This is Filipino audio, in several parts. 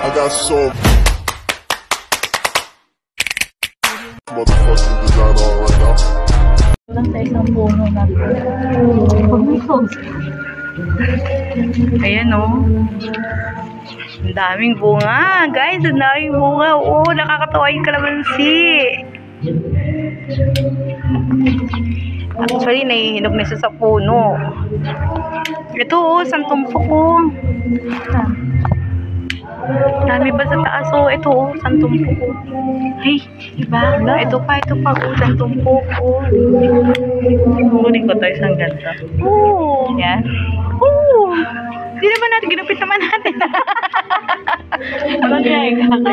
I got so motherfucking design on right now. Lang sa isang puno na pag-mikos. Ayan o. Ang daming bunga. Guys, ang daming bunga. Oo, nakakatawa yung kalamansi. Actually, nahihinog na siya sa puno. Ito o, santumpok o. Dami ba sa taas o? Ito o, santumpok o. Ay, iba. Ito pa o, santumpok o. Kunin ko tayo isang ganda. Oo. Yan. Oo. Hindi naman natin, ginupit naman natin.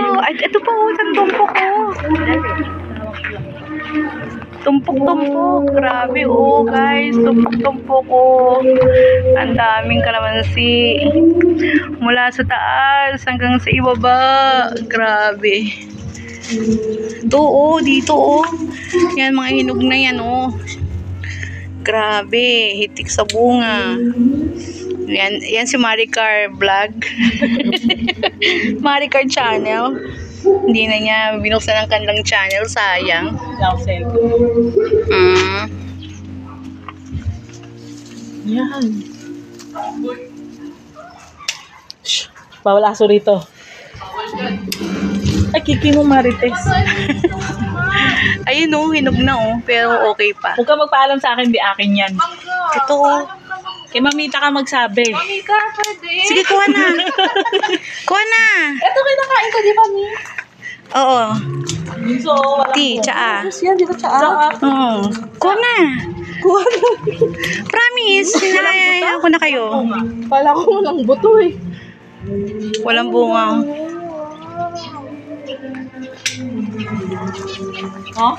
Oo, ito pa o, santumpok o. Tumpok-tumpok. Grabe oh guys. Tumpok-tumpok oh. Ang daming kalamansi. Mula sa taas hanggang sa ibaba. Grabe. Ito oh. Dito oh. Yan mga hinog na yan oh. Grabe. Hitik sa bunga. Yan si Maricar Vlog. Maricar Channel. Hindi na niya binuksan ang kanilang channel, sayang. Yan. Shh, bawal aso rito. Ay, kiki mo Marites. Ayun oh, hinog na oh, pero okay pa. Huwag ka magpaalam sa akin, di akin yan. Ito oh. Kay Mamita ka magsabi. Mamita, pwede. Sige, kuha na. Kuha na. Ito kinakain ko, di ba, Mi? Oo. So, walang tsaa. Yan, di ba tsaa? Oo. Kuha na. Kuha na. Promise, sinayaya ko na kayo. Pala ko walang buto eh. Walang bunga. Huh?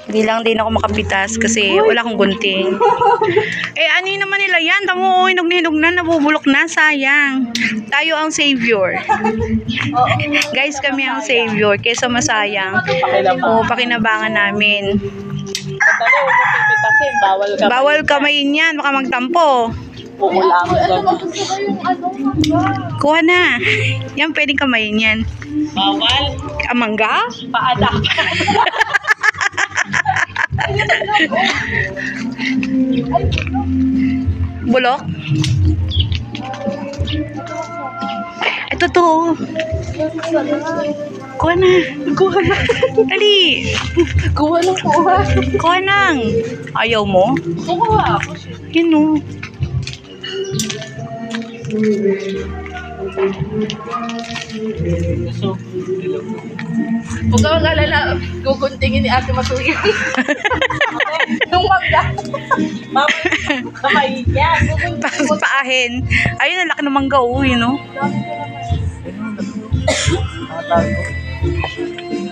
Hindi lang din ako makapitas kasi wala akong gunting. Eh, ano yun naman nila yan? Tamo, hinog na, nabubulok na, sayang. Tayo ang savior. Guys, kami ang savior. Kesa masayang. O, pakinabangan namin. Sandali, huwag mo pipitasin. Bawal kamayin yan, baka magtampo. Pukulangan lang. Kuha na. Yan, pwedeng kamayin yan. Bawal? Mangga? Paada. Bulok? Ito to. Kuha na. Kuha na. Dali. Kuha na, kuha. Kuha nang. Ayaw mo? Kuha. Yun o. Huwag ka mag-alala, guguntingin ni Ate Matuyo. Nung magda. Kamay yan. Paahin. Ayun, ang laki ng mangga o. Yun o.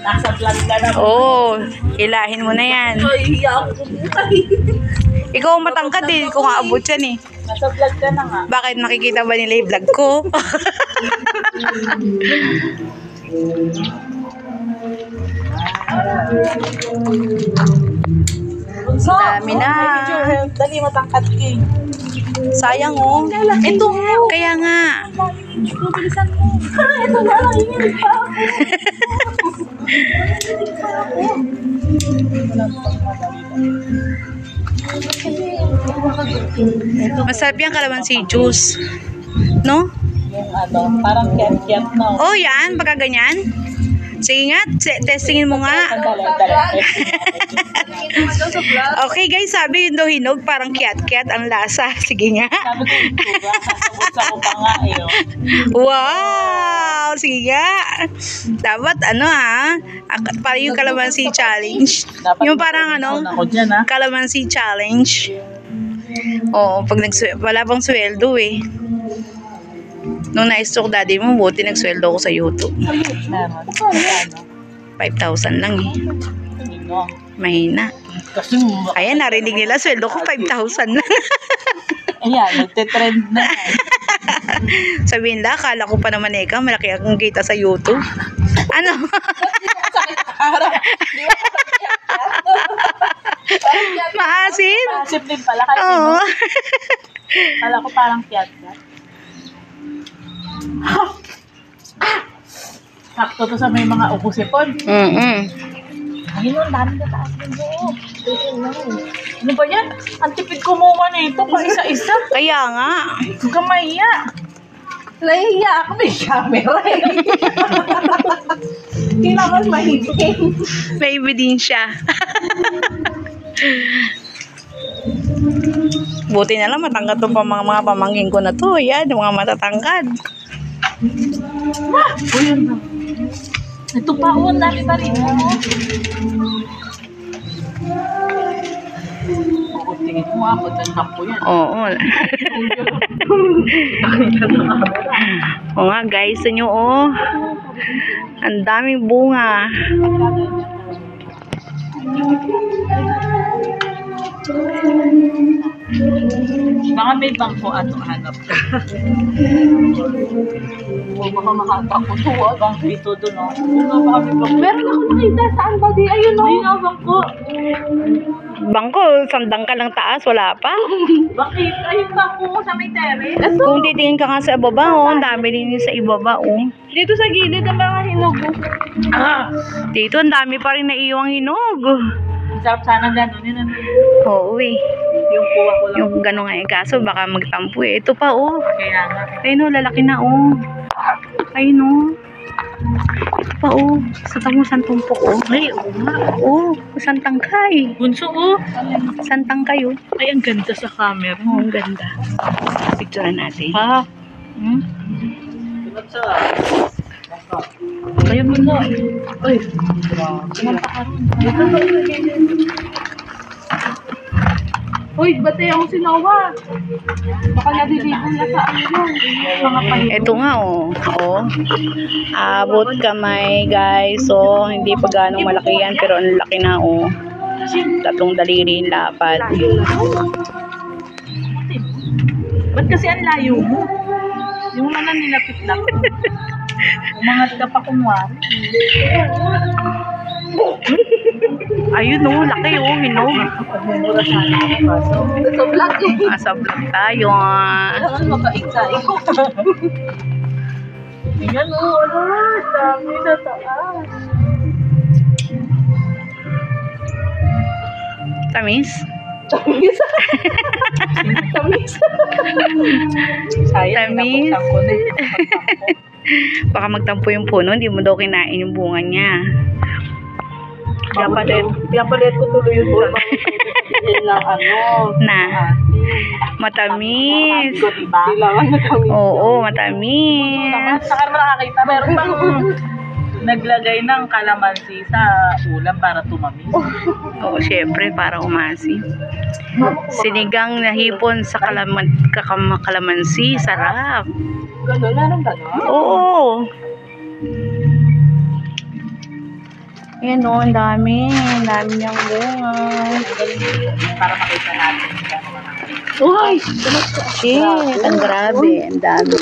Nasa vlog ka na. Oo. Hilahin mo na yan. Hiya ako. Ikaw ang matangkad eh. Kung aabot yan eh. Nasa vlog ka na nga. Bakit makikita ba nila yung vlog ko? Dami na. Dali, matangkad king. Sayang oh. Ito mo. Kaya nga. Bilisan mo. Ito na lang. Ingin pa ako. Masarap yung kalamansi juice. No? Yung ano, parang kiat-kiat na. Oh, yan. Pagka ganyan. Sige nga. Testingin mo nga. Okay guys, sabi yun daw hinog. Parang kiat-kiat ang lasa. Sige nga. Sabi ko yung tuga. Nasabot ko pa nga eh. Wow! Sige nga. Dapat ano ha. Para yung kalamansi challenge. Yung parang ano. Kalamansi challenge. Oo, pag wala pang sweldo eh. Nung na-stalk daddy mo, buti nagsweldo ko sa YouTube. 5,000 lang eh. Mahina. Ayan, narinig nila, sweldo ko 5,000 lang. Ayan, nagtitrend na. Sabihin lang, akala ko pa naman malaki akong kita sa YouTube. Ano? Maasim? Maasim din pala. Oo. Kala ko parang kiat-kiat. Sakto to sa may mga ukusipon. Ayun, ang dami na taas ng loob. Ano ba yan? Ang tipid kumuha na ito pa isa-isa. Kaya nga. Huwag kang mahiya. Nahihiya ako, may camera eh. Kailangan mahigpit. Baby din siya. Buti na lang matangkad to pa mga pamangkin ko na to. Yan, yung mga matatangkad. O yun na. Ito pa, ang dami pa rin. Tingin mo ako, po yan. Oo. Oo nga guys, sa nyo oh. Ang daming bunga. Baka may bangko ato hanap ka. O baka makabangko to. Bangko ito doon o. Meron ako nakita. Saan ba di? Ayun o. Ayun o, bangko. Bangko, sandang ka lang taas, wala pa. Bakit? Ayun bangko mo sa may terrace. Kung titingin ka nga sa ibaba, oh, ang dami din sa ibaba, oh. Dito sa gilid ang mga hinog. Dito, ang dami pa rin naiiwang hinog. Sarap sana gano'n yun. Oo, eh. Yung kuha ko lang. Yung gano'n nga eh, kaso baka magtampo eh. Ito pa, oh. Kailangan. Ayun, oh, lalaki na, oh. Ayun, oh. Ito pa, oh. Sa tamo, santumpok, oh. Ay, oo nga. Oh, santangkay. Bunso o. Santangkay, oh. Ay, ang ganda sa camera. Oh, ang ganda. Picturean natin. Ha? Hmm? Kaya mo na. Ay, kumanta ka rin. Uy, batay ako si Noah. Baka nadilihan na sa ano yun. Mga pahinog. Ito nga, oh. Oh. Abot kamay, guys. So, hindi pa ganong malaki yan, pero ang laki na, oh. Tatlong daliri yung lapad. Ba't kasi ang layo mo? Yung mga nilapit lang. Umangat ka pa kumwari. Ayun, oh. Laki, oh. Hinog. Pagmumura sana ako kaso. Sa vlog eh. Asa vlog tayo, ah. Kailangan mabait tayo. Tingnan mo, ano? Dami na taas. Tamis? Tamis. Tamis. Sayang, Tamis. napuksan ko na eh. Baka magtampo yung puno, hindi mo daw kinain yung bunga niya. Pinapalit ko tuloy yung buwan. Ng ano. Na. Matamis. Kailangan matamis. Oo, matamis. Saka naman nakakita. Meron bang naglagay ng kalamansi sa ulam para tumamis? Oo, syempre, para umasi. Sinigang na hipon sa kalamansi, sarap. Ganun, meron gano'n? Oo. Ayan o, ang dami. Ang dami niyang bunga. Para makita natin. Uy! Shit, ang grabe. Ang dami.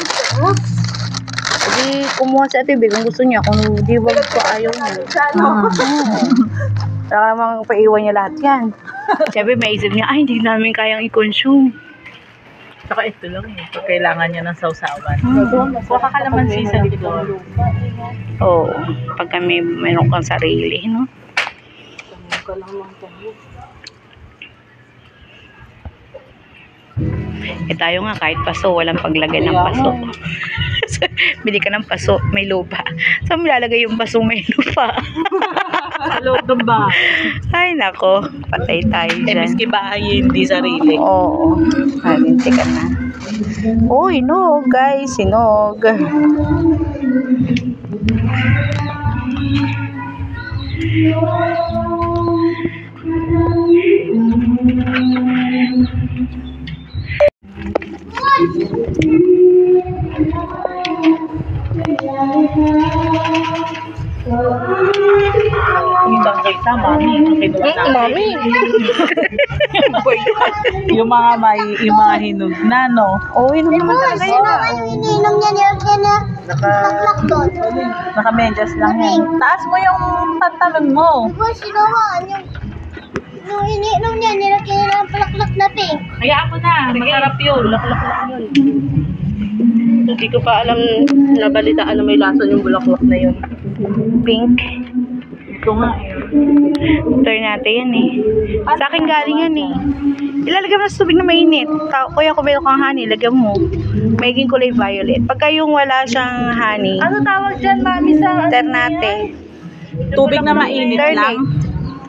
Hindi, kumuha si Ate Big kung gusto niya. Kung di ba ko ayaw niya. Saka namang paiwan niya lahat yan. Siyempre, may isip niya, ay, hindi namin kayang i-consume. Saka ito lang eh. Pag kailangan niya ng sausawan. Baka kalamansi sa likod. Oo. Pag kami mayroon kang sarili, no? Eh tayo nga, kahit paso, walang paglagay ng paso. Bili ka ng paso, may lupa. Saan mo lalagay yung paso may lupa? Sa loob ng bahay. Ay, nako. Patay tayo Eh, dyan. miski bahay, hindi sarili. Oo. Halinti ka na. Oh, hinog, guys. Hinog. Yung bangkay sa mami. Mami. yung mga hinog na, no? Oh, hinog naman talaga yun. Iniinom niya nilagyan na maklak doon. Naka-medyas lang yan. Taas mo yung pantalon mo. Diba sinawaan yung nung iniinom niya nilagyan niya ng palaklak na pink. Kaya ako na. Masarap yun. Laklak lang yun. Hindi ko pa alam na balitaan na may lason yung bulaklak na yun. Pink. Ito nga eh. Turn natin yan eh. Sa akin galing yan eh. Ilalagay mo sa tubig na mainit. Kuya, kung meron kang honey, lagyan mo. Magiging kulay violet. Pagka yung wala siyang honey, Ano tawag dyan, mami, sa ternate. tubig na mainit lang?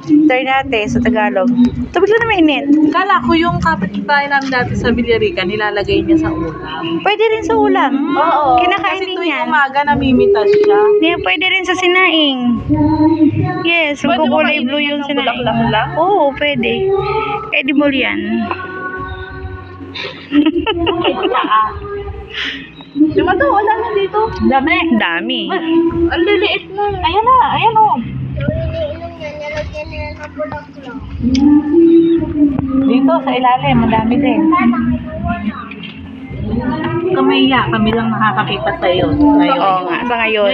Ternate sa Tagalog. Tubig lang na mainit. Kala ko yung kapitbahay namin dati sa Villarica, nilalagay niya sa ulam. Pwede rin sa ulam. Oo. Kinakain Kasi din tuwing yan. umaga namimitas siya. Yeah, pwede rin sa sinaing. Yes, Pwede mo kulay kainin blue yung ng sinaing. bulaklak lang? Oo, pwede. Edible yan. Diba to? Wala na dito. Dami. Dami. Ang liliit na. Ayan na. Ayan o. Yung iniinom niya, nilagyan nila ng bulaklak. Dito sa ilalim. Madami din. Kamaya. Kami lang nakakakita sa iyo. Oo nga, sa ngayon.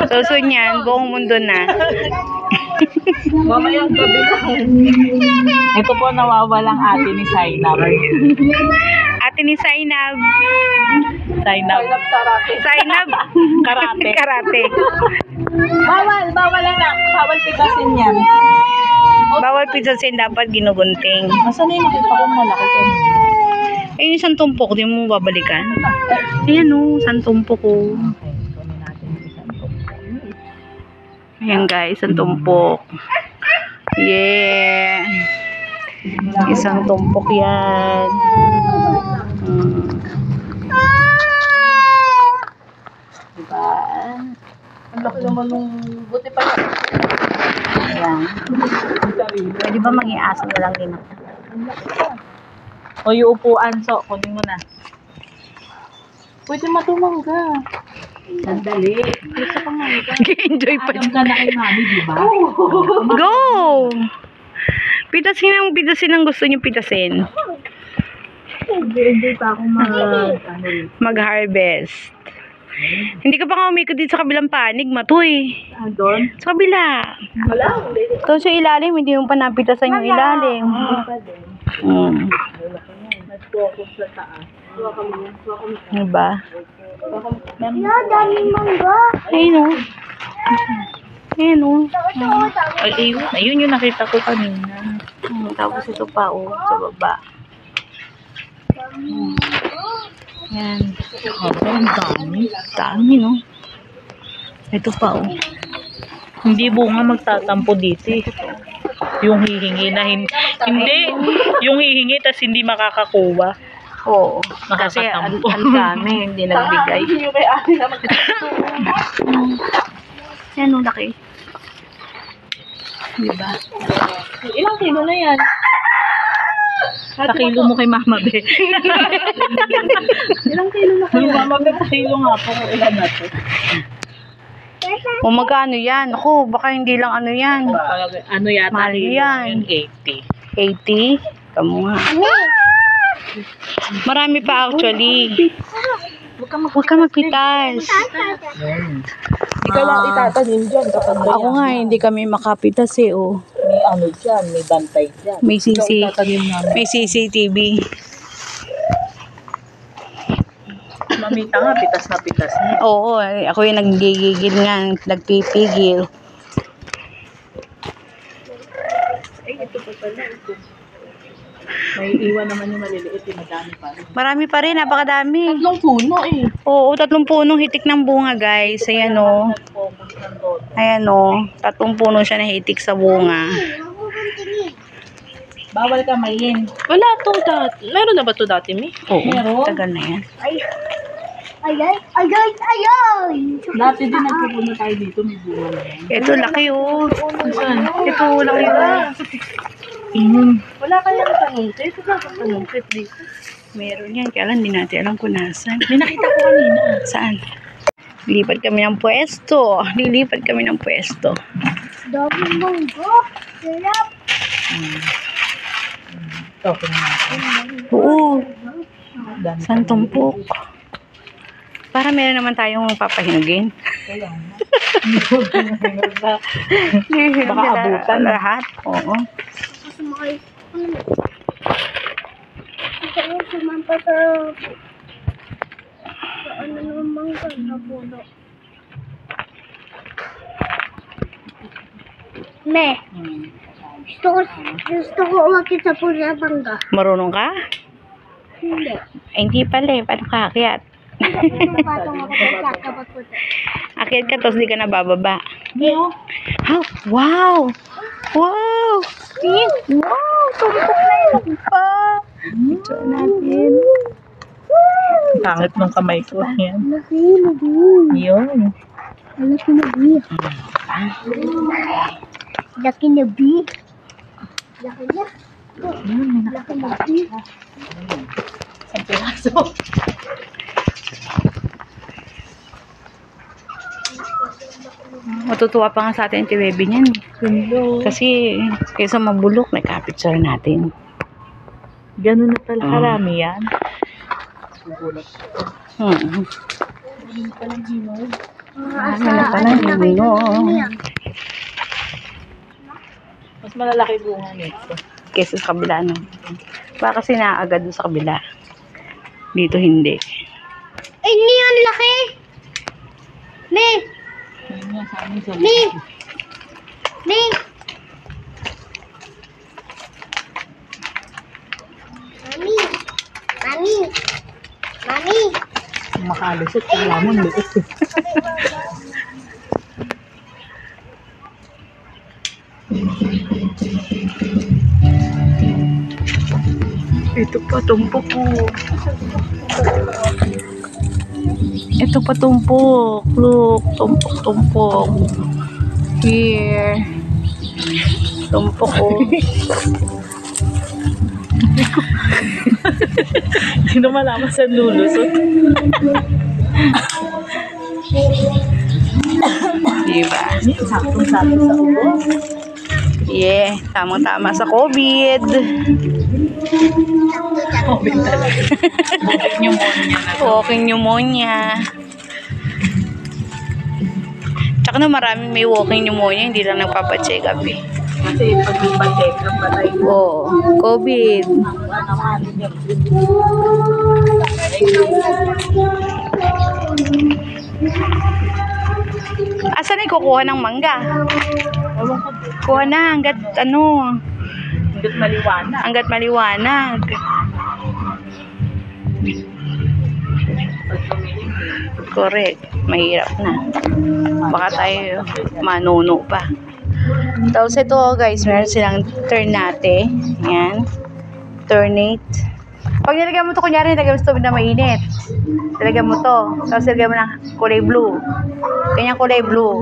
Susunod niyan, buong mundo na. Mamayang gabi lang. Ito po nawawalang ate ni Zainab. Ate ni Zainab. Zainab karate. Zainab. Karate. Karate. Bawal lang. Bawal pitasin yan. Bawal pizzasin, dapat ginugunting. Nasaan yung nakita kong malaki kanina? Ayun, isang tumpok, di mo babalikan. Ayan o, isang tumpok o. Okay, kunin natin yung isang tumpok. Ayan guys, isang tumpok. Yeah. Isang tumpok yan. Diba? Ang laki naman nung buti pa yan. Ayan. Pwede ba maging aso na lang din ako? O yung upuan, so kunin mo na. Pwede matumangga. Sandali. Gusto ko nga ito. Enjoy pa Alam ka na kay mami, di ba? Go! Pitasin ang gusto niyo pitasin. Hindi pa ako Mag-harvest. Hindi ka pa nga umikot dito sa kabilang panig, matoy. doon? Sa kabila. Wala. Ito sa ilalim, hindi mo pa napitasan yung ilalim. Nag-focus sa taas. Suwa kami yan. Diba? Yeah, daming mangga. Ayun o. Ayun o. Ayun yung nakita ko kanina. Tapos ito pa o, sa baba. Yan. Ang dami. Dami no. Ito pa o. Hindi bunga magtatampo dito eh. Yung hihingi na hindi. Yung hihingi tas hindi makakakuha. Oo. Kasi Nakakatampo. ang dami, hindi nagbigay. Yung kay ate na Yan o, laki. Diba? Ilang kilo na yan? Sa kilo mo kay Mama Be. Ilang kilo na Yung Mama Be, kilo nga po kung ilan na to. O magkano yan? Ako, baka hindi lang ano yan. Ano yata? Mahal kilo? yan. Yung 80. 80? Kamu nga. Marami pa actually. Huwag ka magpitas. Ikaw lang itatanim dyan kapag Ako nga, hindi kami makapitas eh. Oh. may ano dyan, may bantay dyan. May Ikaw itatanim namin. May CCTV. Mamita nga, pitas na pitas niya. Oo, ako yung naggigigil nga, nagpipigil. Ay, ito pa pala. Ito. May iwan naman yung maliliit, yung madami pa rin. Marami pa rin, napakadami. Tatlong puno eh. Oo, 3 punong hitik ng bunga guys. Ayan o. Nag-focus ng doon. Ayan o. 3 puno siya na hitik sa bunga. Bawal kamayin. Wala to dati. Meron na ba to dati, Mi? Oo, Meron? tagal na yan. Ay! Dati din nagpupunta tayo dito, may bunga na yan. Ito, laki o. Saan? Ito, laki o. Wala kayang tanungkit. Wala kang tanungkit dito. Meron yan, kaya lang hindi natin alam kung nasan. May nakita ko kanina. Saan? Lilipat kami ng pwesto. Lilipat kami ng pwesto. Daming mangga. Sarap. Ito, natin. Oo, Dami. saan tumpok? Para meron naman tayong papahinugin. Kaya nga. Baka abutan. lahat. Oo. Sumakay. Ito yung sumampa sa ano Sa puno. Me, gusto ko umakit sa puno ng mangga. Marunong ka? Hindi. Ay, hindi pala eh. Paano ka akyat? Patong ako sa kapag puti. Akyat ka, tapos di ka nabababa. Ano? Oh, wow! Wow! Wow! Tumpok na yun pa! Picture natin. Pangit ng kamay ko. Yan. Laki na bi. Yun. Laki na bi. Laki na bi. Laki na. Laki na bi. Isang piraso. Matutuwa pa nga sa atin yung baby niyan. Sundo. Kasi, kaysa mabulok, may kapicture natin. Ganun na pala karami yan. Hmm. Asa, Ano pala, hindi mo. Mas malalaki bunga nito. Kaysa sa kabila, no? Baka kasi naaagad doon sa kabila. Dito hindi. Ay, ni ang laki. Me, Yun nga sa amin sa me. Me. Mami. Mami. Mami. makalusot. Ang lamon, liit eh. Ito pa, tumpok ko. Ito pa, tumpok. Look, tumpok, tumpok. Here. Tumpok ko. Hindi na malaman sa lulusot. Diba? Saktong-sakto sa ulo. Yeah, tamang-tama sa COVID. COVID talaga. Walking pneumonia na. Walking pneumonia. Tsaka na maraming may walking pneumonia, hindi lang nagpapacheck up eh. Kasi pag ipa-check up pa tayo. Oo, COVID. Asan na kukuha ng mangga? Ewan ko. Kuha na hanggat ano, Hanggat maliwanag. hanggat maliwanag. Pag tumiling, Correct. Mahirap na. Baka tayo manuno pa. Tapos ito guys, meron silang ternate. Yan. Ternate. Pag nilagyan mo ito, kunyari nilagyan mo sa tubig na mainit. Nilagyan mo to. Tapos nilagyan mo ng kulay blue. Ganyan kulay blue.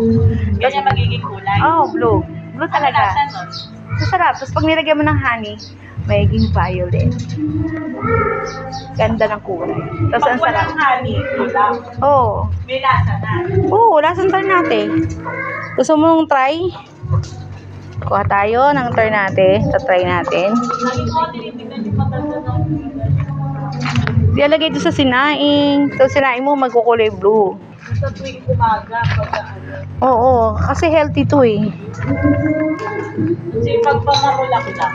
ganyan magiging kulay. Oh, blue. Blue talaga. Lasa nun? Masarap. Tapos pag nilagyan mo ng honey, magiging violet. Ganda ng kulay. Tapos Pag ang sarap. walang honey, kulang. Oh. May lasa na. Oo, lasang ternate. Gusto mo nung try? Kuha tayo ng ternate. Tatry natin. Lagi ko tinitignan yung matanda ng Ilalagay ito sa sinaing. Tapos sinaing mo magkukulay blue. sa tuwing umaga. Pag ano. Oo, kasi healthy to eh. Kasi pag pangahulak lang.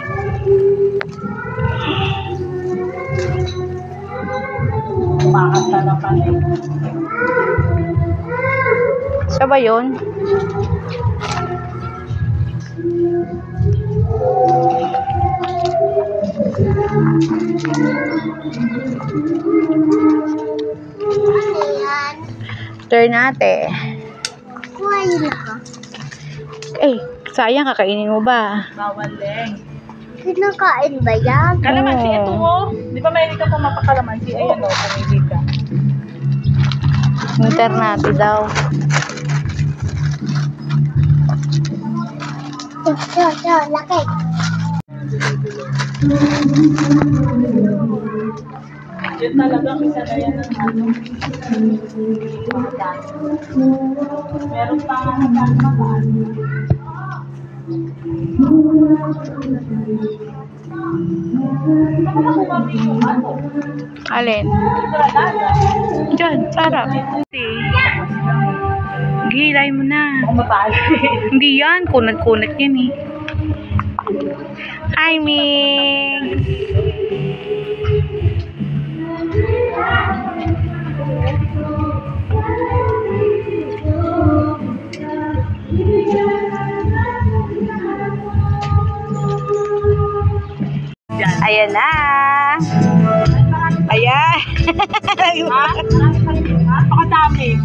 Makasarapan eh. Siya ba yun? Ano yan? Ternate. Kuha yun ako. Eh, sayang kakainin mo ba? Bawal leng. Kinakain ba yan? Kalamansi, Oo. ito mo. Di ba may ka pumapakalamansi? Ayan o, pumili ka. Yung ternate daw. Laki. Yun talagang isa na yan ng ano. Meron pa nga nagkakamaan. Ano na kumami yung ano? Alin? Granada. Diyan, sarap. Gilay mo na. Baka mabali. Hindi yan. Kunat-kunat yan eh. Hi, Ming! Ayan na. Ayan. Ha? Napakadami.